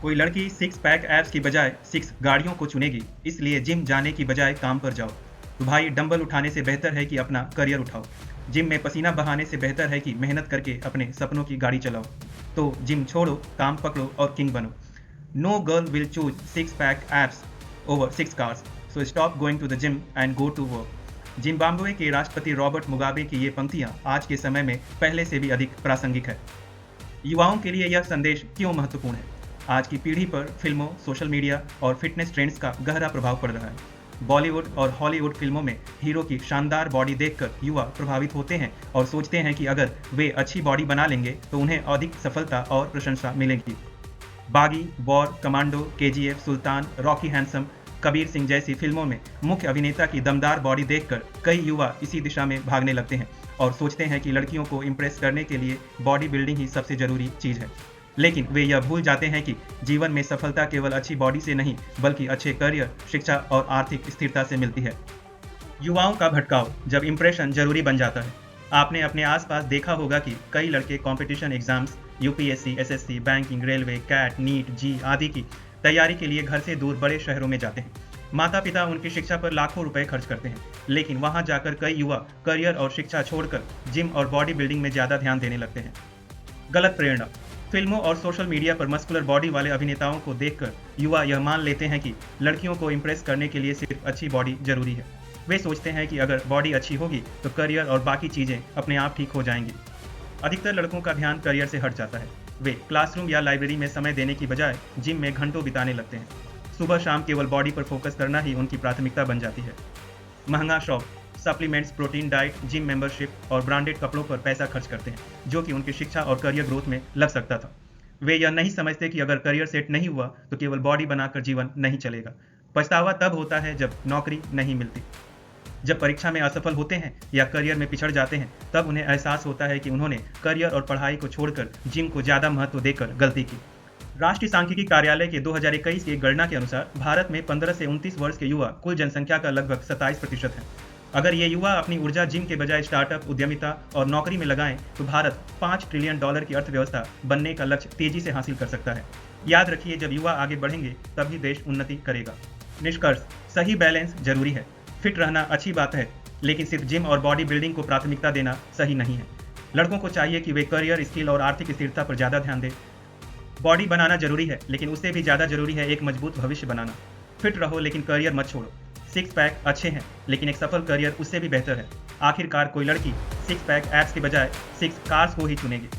कोई लड़की six pack abs की बजाय सिक्स गाड़ियों को चुनेगी, इसलिए जिम जाने की बजाय काम पर जाओ। तो भाई डंबल उठाने से बेहतर है कि अपना करियर उठाओ। जिम में पसीना बहाने से बेहतर है कि मेहनत करके अपने सपनों की गाड़ी चलाओ। तो जिम छोड़ो, काम पकड़ो और किंग बनो। No girl will choose six pack abs over six cars, so stop going to the gym and go to work. Zimbabwe के राष्ट्रपति रॉबर्ट मुगाबे की ये पंक्तियां आज के समय में पहले से भी अधिक प्रासंगिक है। युवाओं के लिए यह संदेश क्यों महत्वपूर्ण है? आज की पीढ़ी पर फिल्मों, सोशल मीडिया और फिटनेस ट्रेंड्स का गहरा प्रभाव पड़ रहा है। बॉलीवुड और हॉलीवुड फिल्मों में हीरो की शानदार बॉडी देखकर युवा प्रभावित होते हैं और सोचते हैं कि अगर वे अच्छी बॉडी बना लेंगे तो उन्हें अधिक सफलता और प्रशंसा मिलेगी। बागी, वॉर, कमांडो, केजीएफ, सुल्तान, रॉकी हैंडसम, कबीर सिंह जैसी फिल्मों में मुख्य अभिनेता की दमदार बॉडी देखकर कई युवा इसी दिशा में भागने लगते हैं और सोचते हैं कि लड़कियों को इम्प्रेस करने के लिए बॉडी बिल्डिंग ही सबसे जरूरी चीज है। लेकिन वे यह भूल जाते हैं कि जीवन में सफलता केवल अच्छी बॉडी से नहीं बल्कि अच्छे करियर, शिक्षा और आर्थिक स्थिरता से मिलती है। युवाओं का भटकाव जब इम्प्रेशन जरूरी बन जाता है। आपने अपने आसपास देखा होगा कि कई लड़के competition exams, UPSC, SSC, banking, railway, CAT, NEET, JEE आदि की तैयारी के लिए घर से दूर बड़े शहरों में जाते हैं। माता पिता उनकी शिक्षा पर लाखों रुपए खर्च करते हैं, लेकिन वहां जाकर कई युवा करियर और शिक्षा छोड़कर जिम और बॉडी बिल्डिंग में ज्यादा ध्यान देने लगते हैं। गलत प्रेरणा। फिल्मों और सोशल मीडिया पर मस्कुलर बॉडी वाले अभिनेताओं को देखकर युवा यह मान लेते हैं कि लड़कियों को इम्प्रेस करने के लिए सिर्फ अच्छी बॉडी जरूरी है। वे सोचते हैं कि अगर बॉडी अच्छी होगी तो करियर और बाकी चीजें अपने आप ठीक हो जाएंगी। अधिकतर लड़कों का ध्यान करियर से हट जाता है। वे क्लासरूम या लाइब्रेरी में समय देने की बजाय जिम में घंटों बिताने लगते हैं। सुबह शाम केवल बॉडी पर फोकस करना ही उनकी प्राथमिकता बन जाती है। महंगा शौक, supplements, protein diet, gym membership और ब्रांडेड कपड़ों पर पैसा खर्च करते हैं, जो कि उनकी शिक्षा और करियर ग्रोथ में लग सकता था। वे यह नहीं समझते कि अगर करियर सेट नहीं हुआ तो केवल बॉडी बनाकर जीवन नहीं चलेगा। पछतावा तब होता है जब नौकरी नहीं मिलती, जब परीक्षा में असफल होते हैं या करियर में पिछड़ जाते हैं। तब उन्हें एहसास होता है कि उन्होंने करियर और पढ़ाई को छोड़कर जिम को ज्यादा महत्व देकर गलती की। राष्ट्रीय सांख्यिकी कार्यालय के 2021 की एक गणना के अनुसार भारत में 15 से 29 वर्ष के युवा कुल जनसंख्या का लगभग 27% है। अगर ये युवा अपनी ऊर्जा जिम के बजाय स्टार्टअप, उद्यमिता और नौकरी में लगाएं तो भारत $5 ट्रिलियन की अर्थव्यवस्था बनने का लक्ष्य तेजी से हासिल कर सकता है। याद रखिए, जब युवा आगे बढ़ेंगे तभी देश उन्नति करेगा। निष्कर्ष, सही बैलेंस जरूरी है। फिट रहना अच्छी बात है, लेकिन सिर्फ जिम और बॉडी बिल्डिंग को प्राथमिकता देना सही नहीं है। लड़कों को चाहिए कि वे करियर, स्किल और आर्थिक स्थिरता पर ज्यादा ध्यान दें। बॉडी बनाना जरूरी है, लेकिन उससे भी ज्यादा जरूरी है एक मजबूत भविष्य बनाना। फिट रहो लेकिन करियर मत छोड़ो। सिक्स पैक अच्छे हैं, लेकिन एक सफल करियर उससे भी बेहतर है। आखिरकार कोई लड़की सिक्स पैक एब्स के बजाय सिक्स कार्स को ही चुनेगी।